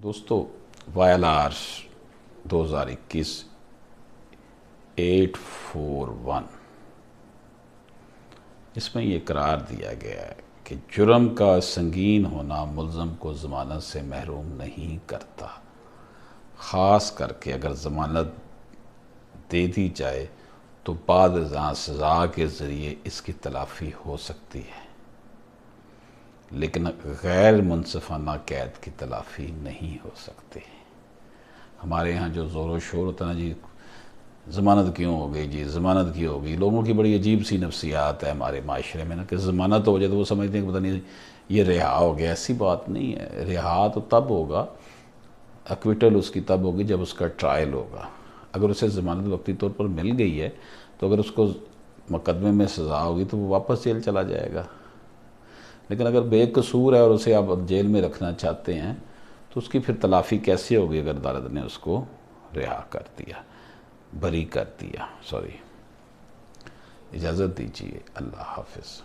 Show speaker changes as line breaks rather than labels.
دوستو YLR 2021 841 اس میں یہ قرار دیا گیا ہے کہ جرم کا سنگین ہونا ملزم کو ضمانت سے محروم نہیں کرتا، خاص کر کے اگر ضمانت دے دی جائے تو بعد ازاں سزا کے ذریعے اس کی تلافی ہو سکتی ہے، لیکن غیر منصفانہ قید کی تلافی نہیں ہو سکتی۔ ہمارے یہاں جو زور و شور ہوتا ہے نا جی، ضمانت کیوں ہو گئی جی، ضمانت کیوں ہو گئی، لوگوں کی بڑی عجیب سی نفسیات ہے ہمارے معاشرے میں نا کہ ضمانت ہو جائے تو وہ سمجھتے ہیں کہ پتہ نہیں یہ رہا ہو گیا۔ ایسی بات نہیں ہے، رہا تو تب ہوگا، ایکویٹل اس کی تب ہوگی جب اس کا ٹرائل ہوگا۔ اگر اسے ضمانت وقتی طور پر مل گئی ہے تو اگر اس کو مقدمے میں سزا ہوگی تو وہ واپس جیل چلا جائے گا، لیکن اگر بے قصور ہے اور اسے آپ جیل میں رکھنا چاہتے ہیں تو اس کی پھر تلافی کیسے ہوگی اگر عدالت نے اس کو رہا کر دیا، بری کر دیا۔ اجازت دیجیے، اللہ حافظ۔